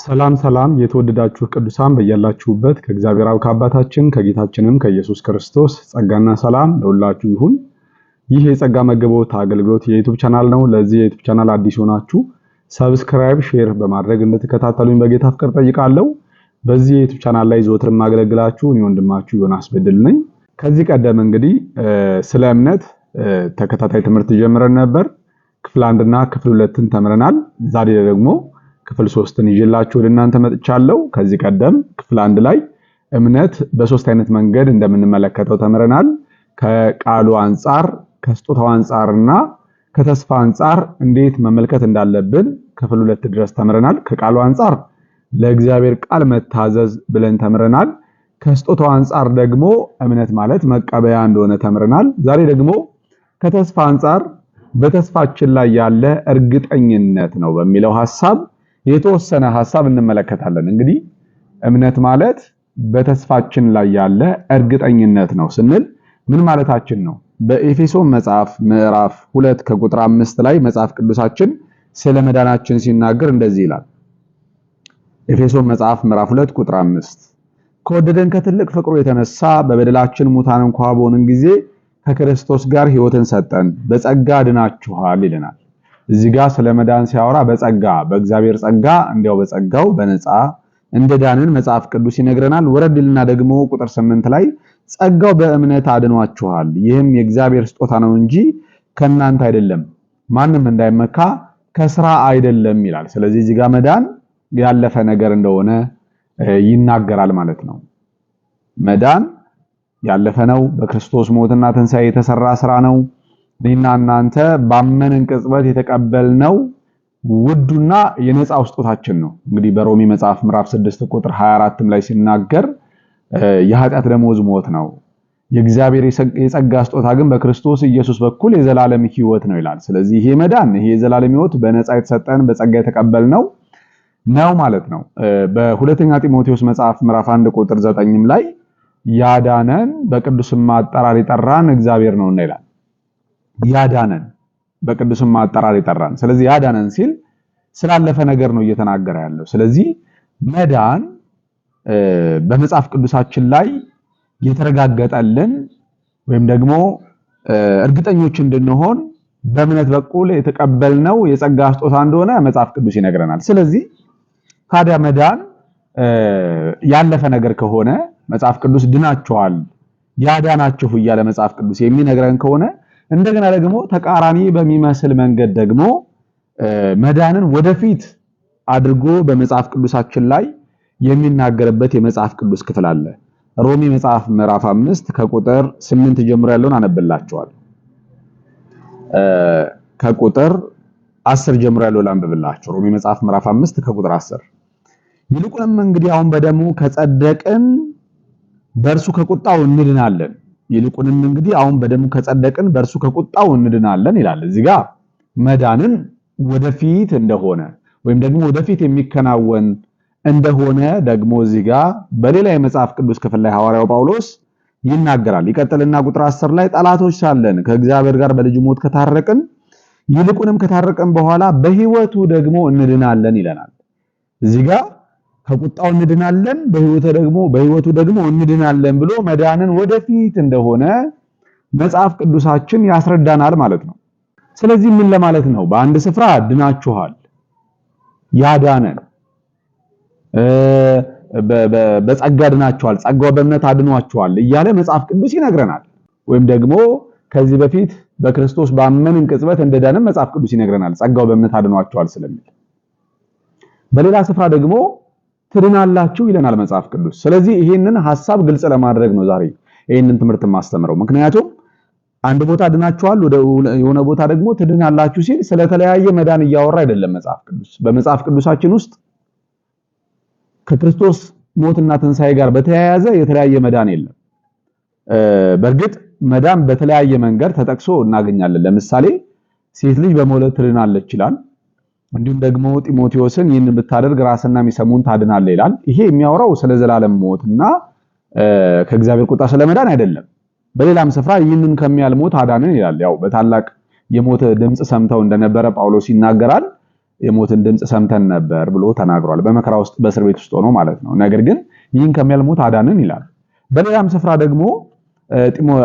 ሰላም ሰላም የተወደዳችሁ ቅዱሳን በያላችሁበት ከእግዚአብሔር አብ ከአባታችን ከጌታችንም ከኢየሱስ ክርስቶስ ጸጋና ሰላም ለሁላችሁ ይሁን። ይህ የጸጋ መገቦት አገልግሎት የዩቲዩብ ቻናል ነው። ለዚህ የዩቲዩብ ቻናል አዲስ ሆናችሁ ሰብስክራይብ፣ ሼር በማድረግ እንድትከታተሉኝ በጌታ ፍቅር ጠይቃለሁ። በዚህ የዩቲዩብ ቻናል ላይ ዘወትር ማገለግላችሁ እኔ ወንድማችሁ ዮናስ በድል ነኝ። ከዚህ ቀደም እንግዲህ ስለ እምነት ተከታታይ ትምህርት ጀምረን ነበር። ክፍል 1 እና ክፍል 2ን ተምረናል። ዛሬ ደግሞ ክፍል 3ን ይዤላችሁ ወደ እናንተ መጥቻለሁ። ከዚህ ቀደም ክፍል 1 ላይ እምነት በሶስት አይነት መንገድ እንደምንመለከተው ተምረናል። ከቃሉ አንፃር፣ ከስጦታው አንፃርና ከተስፋ አንፃር እንዴት መመልከት እንዳለብን ክፍል 2 ድረስ ተምረናል። ከቃሉ አንፃር ለእግዚአብሔር ቃል መታዘዝ ብለን ተምረናል። ከስጦታው አንፃር ደግሞ እምነት ማለት መቀበያ እንደሆነ ተምረናል። ዛሬ ደግሞ ከተስፋ አንፃር በተስፋችን ላይ ያለ እርግጠኝነት ነው በሚለው ሐሳብ የተወሰነ ሐሳብ እንመለከታለን። እንግዲህ እምነት ማለት በተስፋችን ላይ ያለ እርግጠኝነት ነው ስንል ምን ማለታችን ነው? በኤፌሶን መጽሐፍ ምዕራፍ 2 ከቁጥር 5 ላይ መጽሐፍ ቅዱሳችን ስለ መዳናችን ሲናገር እንደዚህ ይላል። ኤፌሶን መጽሐፍ ምዕራፍ 2 ቁጥር 5 ከወደደን ከትልቅ ፍቅሩ የተነሳ በበደላችን ሙታን እንኳን በሆንን ጊዜ ከክርስቶስ ጋር ሕይወትን ሰጠን፣ በጸጋ ድናችኋል ይለናል። እዚህ ጋር ስለ መዳን ሲያወራ በጸጋ በእግዚአብሔር ጸጋ እንዲያው በጸጋው በነፃ እንደዳንን መጽሐፍ ቅዱስ ይነግረናል። ወረድልና ደግሞ ቁጥር 8 ላይ ጸጋው በእምነት አድኗችኋል፣ ይህም የእግዚአብሔር ስጦታ ነው እንጂ ከናንተ አይደለም፣ ማንም እንዳይመካ ከስራ አይደለም ይላል። ስለዚህ እዚህ ጋር መዳን ያለፈ ነገር እንደሆነ ይናገራል ማለት ነው። መዳን ያለፈ ነው። በክርስቶስ ሞትና ትንሣኤ የተሰራ ስራ ነው። እኔና እናንተ ባመንን ቅጽበት የተቀበልነው ውዱና የነፃው ስጦታችን ነው። እንግዲህ በሮሜ መጽሐፍ ምዕራፍ 6 ቁጥር 24 ላይ ሲናገር የኃጢአት ደመወዝ ሞት ነው፣ የእግዚአብሔር የጸጋ ስጦታ ግን በክርስቶስ ኢየሱስ በኩል የዘላለም ሕይወት ነው ይላል። ስለዚህ ይሄ መዳን ይሄ የዘላለም ሕይወት በነፃ የተሰጠን በጸጋ የተቀበልነው ነው ማለት ነው። በሁለተኛ ጢሞቴዎስ መጽሐፍ ምዕራፍ 1 ቁጥር 9 ላይ ያዳነን በቅዱስም አጠራር የጠራን እግዚአብሔር ነውና ይላል። ያዳነን በቅዱስም አጠራር የጠራን። ስለዚህ ያዳነን ሲል ስላለፈ ነገር ነው እየተናገረ ያለው። ስለዚህ መዳን በመጽሐፍ ቅዱሳችን ላይ የተረጋገጠልን ወይም ደግሞ እርግጠኞች እንድንሆን በእምነት በኩል የተቀበልነው የጸጋ ስጦታ እንደሆነ መጽሐፍ ቅዱስ ይነግረናል። ስለዚህ ታዲያ መዳን ያለፈ ነገር ከሆነ መጽሐፍ ቅዱስ ድናችኋል ያዳናችሁ እያለ መጽሐፍ ቅዱስ የሚነግረን ከሆነ እንደገና ደግሞ ተቃራኒ በሚመስል መንገድ ደግሞ መዳንን ወደፊት አድርጎ በመጽሐፍ ቅዱሳችን ላይ የሚናገርበት የመጽሐፍ ቅዱስ ክፍል አለ። ሮሜ መጽሐፍ ምዕራፍ 5 ከቁጥር 8 ጀምሮ ያለውን አነብላችኋል። ከቁጥር 10 ጀምሮ ያለውን አንብብላችሁ። ሮሜ መጽሐፍ ምዕራፍ 5 ከቁጥር 10 ይልቁንም እንግዲህ አሁን በደሙ ከጸደቅን በእርሱ ከቁጣው እንድናለን። ይልቁንም እንግዲህ አሁን በደሙ ከጸደቅን በእርሱ ከቁጣው እንድናለን ይላል። እዚህ ጋር መዳንን ወደፊት እንደሆነ ወይም ደግሞ ወደፊት የሚከናወን እንደሆነ ደግሞ እዚህ ጋር በሌላ የመጽሐፍ ቅዱስ ክፍል ላይ ሐዋርያው ጳውሎስ ይናገራል። ይቀጥልና ቁጥር 10 ላይ ጠላቶች ሳለን ከእግዚአብሔር ጋር በልጁ ሞት ከታረቅን ይልቁንም ከታረቅን በኋላ በሕይወቱ ደግሞ እንድናለን ይለናል። እዚህ ጋር ከቁጣው እንድናለን በሕይወቱ ደግሞ እንድናለን ብሎ መዳንን ወደፊት እንደሆነ መጽሐፍ ቅዱሳችን ያስረዳናል ማለት ነው። ስለዚህ ምን ለማለት ነው? በአንድ ስፍራ ድናችኋል፣ ያዳነን በጸጋ ድናችኋል፣ ጸጋው በእምነት አድኗችኋል እያለ መጽሐፍ ቅዱስ ይነግረናል። ወይም ደግሞ ከዚህ በፊት በክርስቶስ ባመንን ቅጽበት እንደዳንን መጽሐፍ ቅዱስ ይነግረናል፣ ጸጋው በእምነት አድኗችኋል ስለሚል። በሌላ ስፍራ ደግሞ ትድናላችሁ ይለናል መጽሐፍ ቅዱስ። ስለዚህ ይሄንን ሐሳብ ግልጽ ለማድረግ ነው ዛሬ ይሄንን ትምህርት ማስተምረው። ምክንያቱም አንድ ቦታ ድናችኋል፣ ወደ የሆነ ቦታ ደግሞ ትድናላችሁ ሲል ስለተለያየ መዳን እያወራ አይደለም መጽሐፍ ቅዱስ። በመጽሐፍ ቅዱሳችን ውስጥ ከክርስቶስ ሞትና ትንሣኤ ጋር በተያያዘ የተለያየ መዳን የለም። በእርግጥ መዳን በተለያየ መንገድ ተጠቅሶ እናገኛለን። ለምሳሌ ሴት ልጅ በመውለድ ትድናለች ይላል። እንዲሁም ደግሞ ጢሞቴዎስን ይህንን ብታደርግ ራስና ሚሰሙን ታድናለህ ይላል። ይሄ የሚያወራው ስለ ዘላለም ሞትና ከእግዚአብሔር ቁጣ ስለመዳን አይደለም። በሌላም ስፍራ ይህንን ከሚያል ሞት አዳንን ይላል። ያው በታላቅ የሞት ድምጽ ሰምተው እንደነበረ ጳውሎስ ይናገራል። የሞትን ድምጽ ሰምተን ነበር ብሎ ተናግሯል። በመከራ ውስጥ በእስር ቤት ውስጥ ሆኖ ማለት ነው። ነገር ግን ይህን ከሚያልሞት አዳንን ይላል። በሌላም ስፍራ ደግሞ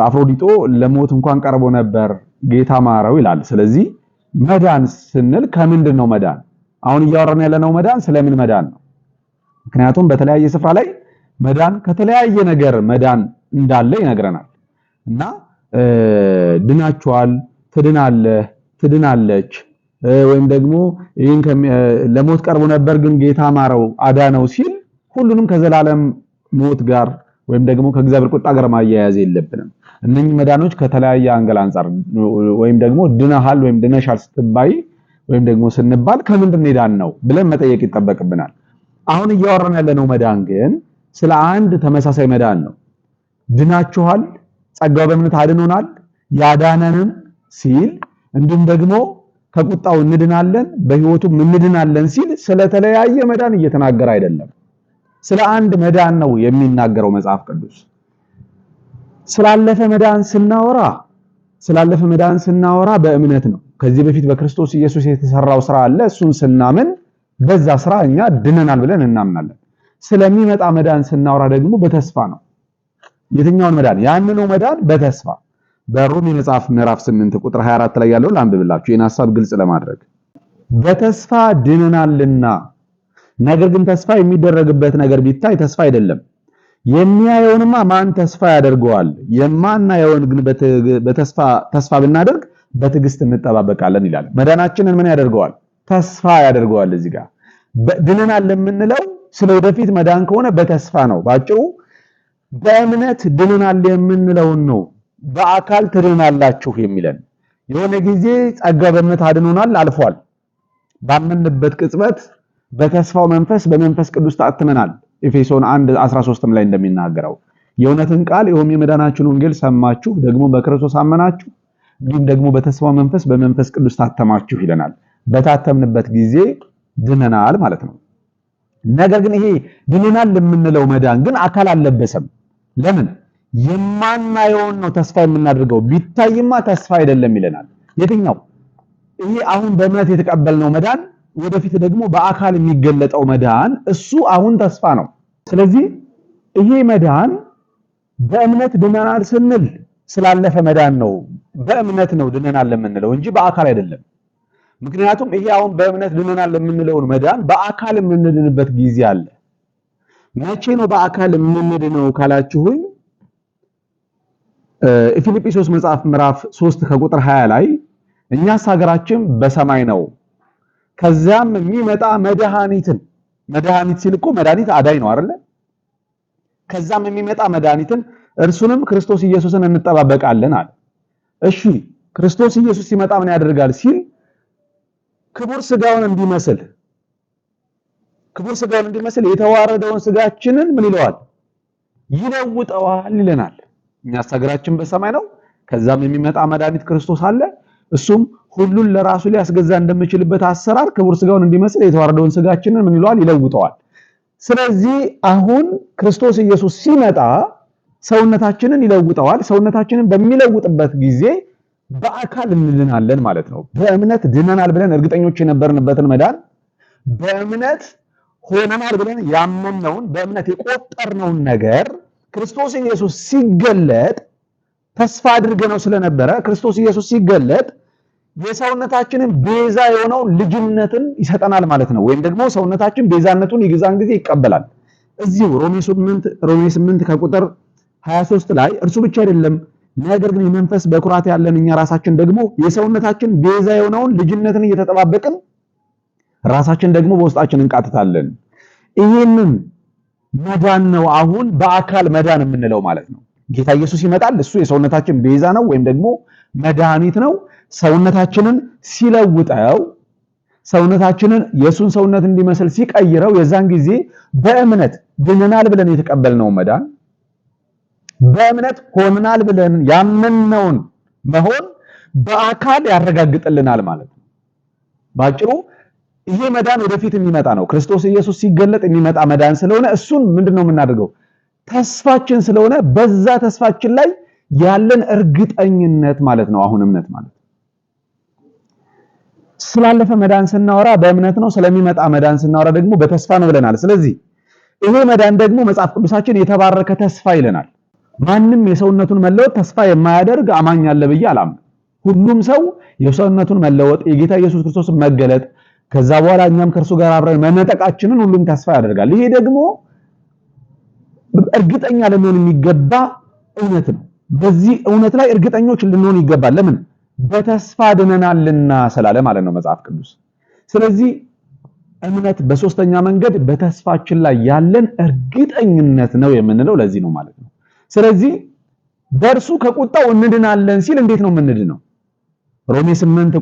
አፍሮዲጦ ለሞት እንኳን ቀርቦ ነበር ጌታ ማረው ይላል። ስለዚህ መዳን ስንል ከምንድን ነው መዳን? አሁን እያወራን ያለነው መዳን ስለምን መዳን ነው? ምክንያቱም በተለያየ ስፍራ ላይ መዳን ከተለያየ ነገር መዳን እንዳለ ይነግረናል። እና ድናችኋል፣ ትድናለህ፣ ትድናለች ወይም ደግሞ ይህን ለሞት ቀርቦ ነበር ግን ጌታ ማረው አዳነው ሲል ሁሉንም ከዘላለም ሞት ጋር ወይም ደግሞ ከእግዚአብሔር ቁጣ ጋር ማያያዝ የለብንም። እነኚህ መዳኖች ከተለያየ አንገል አንፃር ወይም ደግሞ ድነሃል ወይም ድነሻል ስትባይ ወይም ደግሞ ስንባል ከምንድን ዳን ነው ብለን መጠየቅ ይጠበቅብናል። አሁን እያወራን ያለነው መዳን ግን ስለ አንድ ተመሳሳይ መዳን ነው። ድናችኋል፣ ጸጋው በእምነት አድኖናል፣ ያዳነንን ሲል እንዲሁም ደግሞ ከቁጣው እንድናለን በህይወቱም እንድናለን ሲል ስለተለያየ መዳን እየተናገረ አይደለም። ስለ አንድ መዳን ነው የሚናገረው መጽሐፍ ቅዱስ። ስላለፈ መዳን ስናወራ በእምነት ነው። ከዚህ በፊት በክርስቶስ ኢየሱስ የተሰራው ስራ አለ። እሱን ስናምን በዛ ስራ እኛ ድነናል ብለን እናምናለን። ስለሚመጣ መዳን ስናወራ ደግሞ በተስፋ ነው። የትኛውን መዳን? ያንኑ መዳን በተስፋ በሮሜ መጽሐፍ ምዕራፍ 8 ቁጥር 24 ላይ ያለውን ላንብብላችሁ ይህን ሐሳብ ግልጽ ለማድረግ በተስፋ ድነናልና ነገር ግን ተስፋ የሚደረግበት ነገር ቢታይ ተስፋ አይደለም። የሚያየውንማ ማን ተስፋ ያደርገዋል? የማናየውን ግን ተስፋ ብናደርግ በትዕግስት እንጠባበቃለን ይላል። መዳናችንን ምን ያደርገዋል? ተስፋ ያደርገዋል። እዚህ ጋር ድነናል ለምንለው ስለ ወደፊት መዳን ከሆነ በተስፋ ነው። ባጭሩ በእምነት ድነናል የምንለውን ነው። በአካል ትድናላችሁ የሚለን የሆነ ጊዜ ጸጋ በእምነት አድኖናል አልፏል። ባመንበት ቅጽበት በተስፋው መንፈስ በመንፈስ ቅዱስ ታትመናል። ኤፌሶን 1:13 ላይ እንደሚናገረው የእውነትን ቃል ይሁን የመዳናችሁን ወንጌል ሰማችሁ ደግሞ በክርስቶስ አመናችሁ እንዲሁም ደግሞ በተስፋው መንፈስ በመንፈስ ቅዱስ ታተማችሁ ይለናል። በታተምንበት ጊዜ ድነናል ማለት ነው። ነገር ግን ይሄ ድነናል የምንለው መዳን ግን አካል አልለበሰም። ለምን? የማናየውን ነው ተስፋ የምናደርገው። ቢታይማ ተስፋ አይደለም ይለናል። የትኛው? ይሄ አሁን በእምነት የተቀበልነው መዳን ወደፊት ደግሞ በአካል የሚገለጠው መዳን እሱ አሁን ተስፋ ነው። ስለዚህ ይሄ መዳን በእምነት ድነናል ስንል ስላለፈ መዳን ነው። በእምነት ነው ድነናል የምንለው እንጂ በአካል አይደለም። ምክንያቱም ይሄ አሁን በእምነት ድነናል የምንለውን መዳን በአካል የምንድንበት ጊዜ አለ። መቼ ነው በአካል የምንድነው ካላችሁኝ ፊልጵስዩስ መጽሐፍ ምዕራፍ 3 ከቁጥር 20 ላይ እኛስ ሀገራችን በሰማይ ነው ከዚያም የሚመጣ መድኃኒት ሲል እኮ መድኃኒት አዳኝ ነው አይደለ? ከዛም የሚመጣ መድኃኒትን እርሱንም ክርስቶስ ኢየሱስን እንጠባበቃለን አለ። እሺ ክርስቶስ ኢየሱስ ሲመጣ ምን ያደርጋል ሲል ክቡር ስጋውን እንዲመስል የተዋረደውን ስጋችንን ምን ይለዋል? ይለውጠዋል ይለናል። እኛስ ሀገራችን በሰማይ ነው ከዛም የሚመጣ መድኃኒት ክርስቶስ አለ። እሱም ሁሉን ለራሱ ሊያስገዛ እንደሚችልበት አሰራር ክቡር ስጋውን እንዲመስል የተዋረደውን ስጋችንን ምን ይለዋል? ይለውጠዋል። ስለዚህ አሁን ክርስቶስ ኢየሱስ ሲመጣ ሰውነታችንን ይለውጠዋል። ሰውነታችንን በሚለውጥበት ጊዜ በአካል እንድናለን ማለት ነው። በእምነት ድነናል ብለን እርግጠኞች የነበርንበትን መዳን በእምነት ሆነናል ብለን ያመንነውን በእምነት የቆጠርነውን ነገር ክርስቶስ ኢየሱስ ሲገለጥ ተስፋ አድርገነው ስለነበረ ክርስቶስ ኢየሱስ ሲገለጥ የሰውነታችንን ቤዛ የሆነው ልጅነትን ይሰጠናል ማለት ነው። ወይም ደግሞ ሰውነታችን ቤዛነቱን የገዛን ጊዜ ይቀበላል። እዚሁ ሮሜ 8 ከቁጥር 23 ላይ እርሱ ብቻ አይደለም ነገር ግን የመንፈስ በኩራት ያለን እኛ ራሳችን ደግሞ የሰውነታችን ቤዛ የሆነውን ልጅነትን እየተጠባበቅን ራሳችን ደግሞ በውስጣችን እንቃትታለን። ይሄንን መዳን ነው አሁን በአካል መዳን የምንለው ማለት ነው። ጌታ ኢየሱስ ይመጣል። እሱ የሰውነታችን ቤዛ ነው ወይም ደግሞ መድኃኒት ነው። ሰውነታችንን ሲለውጠው ሰውነታችንን የሱን ሰውነት እንዲመስል ሲቀይረው የዛን ጊዜ በእምነት ድነናል ብለን የተቀበልነው መዳን በእምነት ሆነናል ብለን ያመንነውን መሆን በአካል ያረጋግጥልናል ማለት ነው። ባጭሩ ይሄ መዳን ወደፊት የሚመጣ ነው። ክርስቶስ ኢየሱስ ሲገለጥ የሚመጣ መዳን ስለሆነ እሱን ምንድነው የምናደርገው? ተስፋችን ስለሆነ በዛ ተስፋችን ላይ ያለን እርግጠኝነት ማለት ነው። አሁን እምነት ማለት ስላለፈ መዳን ስናወራ በእምነት ነው፣ ስለሚመጣ መዳን ስናወራ ደግሞ በተስፋ ነው ብለናል። ስለዚህ ይሄ መዳን ደግሞ መጽሐፍ ቅዱሳችን የተባረከ ተስፋ ይለናል። ማንም የሰውነቱን መለወጥ ተስፋ የማያደርግ አማኝ አለ ብዬ አላምንም። ሁሉም ሰው የሰውነቱን መለወጥ፣ የጌታ ኢየሱስ ክርስቶስ መገለጥ፣ ከዛ በኋላ እኛም ከእርሱ ጋር አብረን መነጠቃችንን ሁሉም ተስፋ ያደርጋል። ይሄ ደግሞ እርግጠኛ ለመሆን የሚገባ እውነት ነው። በዚህ እውነት ላይ እርግጠኞች ልንሆን ይገባል። ለምን? በተስፋ ድነናልና ስላለ ማለት ነው መጽሐፍ ቅዱስ። ስለዚህ እምነት በሶስተኛ መንገድ በተስፋችን ላይ ያለን እርግጠኝነት ነው የምንለው ለዚህ ነው ማለት ነው። ስለዚህ በእርሱ ከቁጣው እንድናለን ሲል እንዴት ነው የምንድነው? ሮሜ 5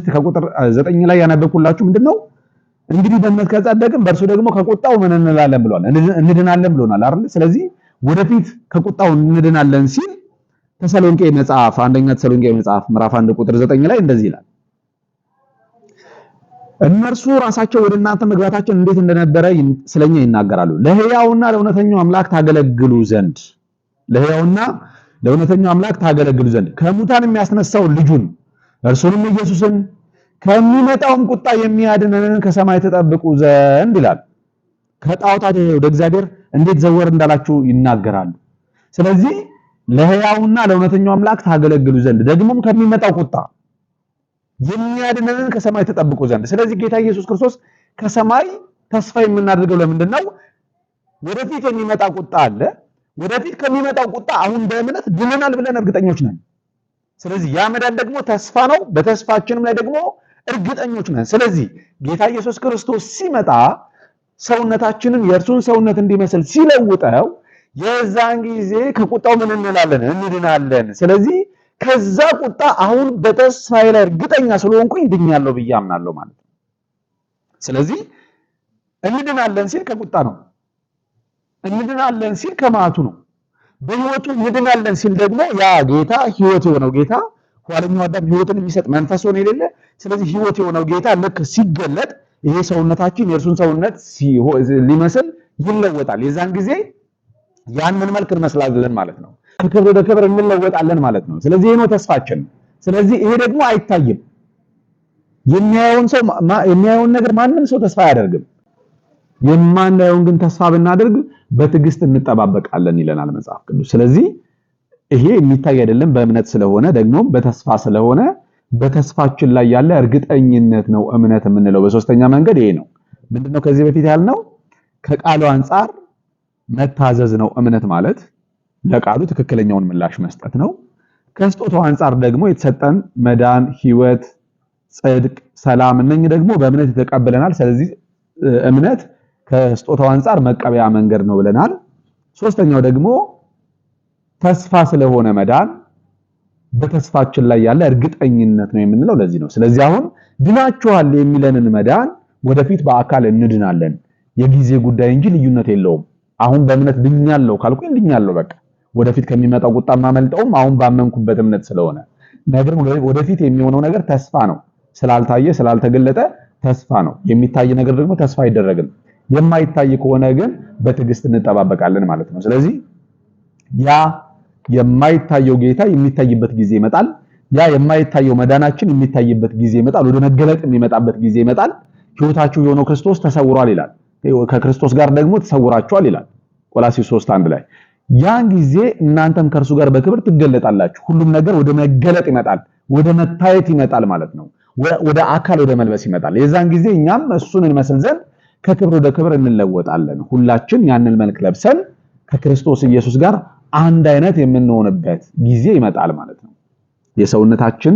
ከቁጥር 9 ላይ ያነበብኩላችሁ ምንድነው? እንግዲህ በእምነት ከጸደቅን በእርሱ ደግሞ ከቁጣው ምን እንላለን ብሏል? እንድናለን ብሎናል አይደል? ስለዚህ ወደፊት ከቁጣው እንድናለን ሲል ተሰሎንቄ መጽሐፍ አንደኛ ተሰሎንቄ መጽሐፍ ምዕራፍ 1 ቁጥር 9 ላይ እንደዚህ ይላል። እነርሱ ራሳቸው ወደ እናንተ መግባታቸው እንዴት እንደነበረ ስለኛ ይናገራሉ። ለሕያውና ለእውነተኛው አምላክ ታገለግሉ ዘንድ ከሙታን የሚያስነሳው ልጁን እርሱንም ኢየሱስን ከሚመጣውም ቁጣ የሚያድነንን ከሰማይ ተጠብቁ ዘንድ ይላል። ከጣዖታት ወደ እግዚአብሔር እንዴት ዘወር እንዳላችሁ ይናገራሉ። ስለዚህ ለሕያውና ለእውነተኛው አምላክ ታገለግሉ ዘንድ ደግሞም ከሚመጣው ቁጣ የሚያድነንን ከሰማይ ተጠብቁ ዘንድ። ስለዚህ ጌታ ኢየሱስ ክርስቶስ ከሰማይ ተስፋ የምናደርገው ለምንድን ነው? ወደፊት የሚመጣ ቁጣ አለ። ወደፊት ከሚመጣው ቁጣ አሁን በእምነት ድነናል ብለን እርግጠኞች ነን። ስለዚህ ያ መዳን ደግሞ ተስፋ ነው። በተስፋችንም ላይ ደግሞ እርግጠኞች ነን። ስለዚህ ጌታ ኢየሱስ ክርስቶስ ሲመጣ ሰውነታችንን የእርሱን ሰውነት እንዲመስል ሲለውጠው የዛን ጊዜ ከቁጣው ምን እንላለን? እንድናለን። ስለዚህ ከዛ ቁጣ አሁን በተስፋዬ ላይ እርግጠኛ ስለሆንኩኝ ድኛለሁ ብዬ አምናለሁ ማለት ነው። ስለዚህ እንድናለን ሲል ከቁጣ ነው። እንድናለን ሲል ከመዓቱ ነው። በሕይወቱ እንድናለን ሲል ደግሞ ያ ጌታ ሕይወት የሆነው ጌታ ኋለኛው አዳም ሕይወትን የሚሰጥ መንፈስ ሆኖ የሌለ ስለዚህ ሕይወት የሆነው ጌታ ልክ ሲገለጥ ይሄ ሰውነታችን የእርሱን ሰውነት ሊመስል ይለወጣል። የዛን ጊዜ ያንን መልክ እንመስላለን ማለት ነው። ከክብር ወደ ክብር እንለወጣለን ማለት ነው። ስለዚህ ይሄ ነው ተስፋችን። ስለዚህ ይሄ ደግሞ አይታይም። የሚያየውን ነገር ማንም ሰው ተስፋ አያደርግም። የማናየውን ግን ተስፋ ብናደርግ በትዕግስት እንጠባበቃለን ይለናል መጽሐፍ ቅዱስ። ስለዚህ ይሄ የሚታይ አይደለም፣ በእምነት ስለሆነ ደግሞ በተስፋ ስለሆነ በተስፋችን ላይ ያለ እርግጠኝነት ነው እምነት የምንለው። በሶስተኛ መንገድ ይሄ ነው። ምንድነው ከዚህ በፊት ያልነው? ከቃሉ አንጻር መታዘዝ ነው እምነት ማለት፣ ለቃሉ ትክክለኛውን ምላሽ መስጠት ነው። ከስጦታው አንጻር ደግሞ የተሰጠን መዳን፣ ሕይወት፣ ጽድቅ፣ ሰላም እነኚህ ደግሞ በእምነት የተቀበለናል። ስለዚህ እምነት ከስጦታው አንጻር መቀበያ መንገድ ነው ብለናል። ሶስተኛው ደግሞ ተስፋ ስለሆነ መዳን በተስፋችን ላይ ያለ እርግጠኝነት ነው የምንለው ለዚህ ነው። ስለዚህ አሁን ድናችኋል የሚለንን መዳን ወደፊት በአካል እንድናለን። የጊዜ ጉዳይ እንጂ ልዩነት የለውም። አሁን በእምነት ድኛለሁ ካልኩኝ ድኛለሁ በቃ። ወደፊት ከሚመጣው ቁጣ ማመልጠውም አሁን ባመንኩበት እምነት ስለሆነ፣ ነገር ወደፊት የሚሆነው ነገር ተስፋ ነው። ስላልታየ ስላልተገለጠ ተስፋ ነው። የሚታይ ነገር ደግሞ ተስፋ አይደረግም። የማይታይ ከሆነ ግን በትዕግስት እንጠባበቃለን ማለት ነው። ስለዚህ ያ የማይታየው ጌታ የሚታይበት ጊዜ ይመጣል። ያ የማይታየው መዳናችን የሚታይበት ጊዜ ይመጣል። ወደ መገለጥ የሚመጣበት ጊዜ ይመጣል። ሕይወታችሁ የሆነው ክርስቶስ ተሰውሯል ይላል። ከክርስቶስ ጋር ደግሞ ተሰውራችኋል ይላል ቆላስይስ 3:1 ላይ። ያን ጊዜ እናንተም ከእርሱ ጋር በክብር ትገለጣላችሁ። ሁሉም ነገር ወደ መገለጥ ይመጣል፣ ወደ መታየት ይመጣል ማለት ነው። ወደ አካል ወደ መልበስ ይመጣል። የዛን ጊዜ እኛም እሱን እንመስል ዘንድ ከክብር ወደ ክብር እንለወጣለን። ሁላችን ያንን መልክ ለብሰን ከክርስቶስ ኢየሱስ ጋር አንድ አይነት የምንሆንበት ጊዜ ይመጣል ማለት ነው። የሰውነታችን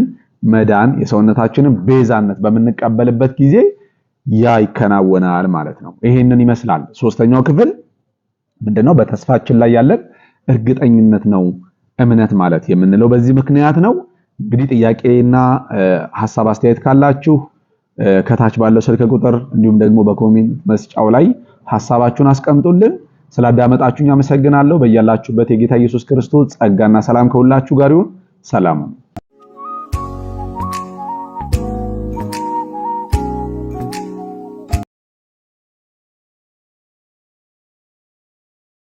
መዳን የሰውነታችንን ቤዛነት በምንቀበልበት ጊዜ ያ ይከናወናል ማለት ነው። ይሄንን ይመስላል። ሶስተኛው ክፍል ምንድነው? በተስፋችን ላይ ያለን እርግጠኝነት ነው እምነት ማለት የምንለው በዚህ ምክንያት ነው። እንግዲህ ጥያቄና ሐሳብ አስተያየት ካላችሁ ከታች ባለው ስልክ ቁጥር እንዲሁም ደግሞ በኮሜንት መስጫው ላይ ሐሳባችሁን አስቀምጡልን። ስላዳመጣችሁኝ አመሰግናለሁ። በያላችሁበት የጌታ ኢየሱስ ክርስቶስ ጸጋና ሰላም ከሁላችሁ ጋር ይሁን። ሰላም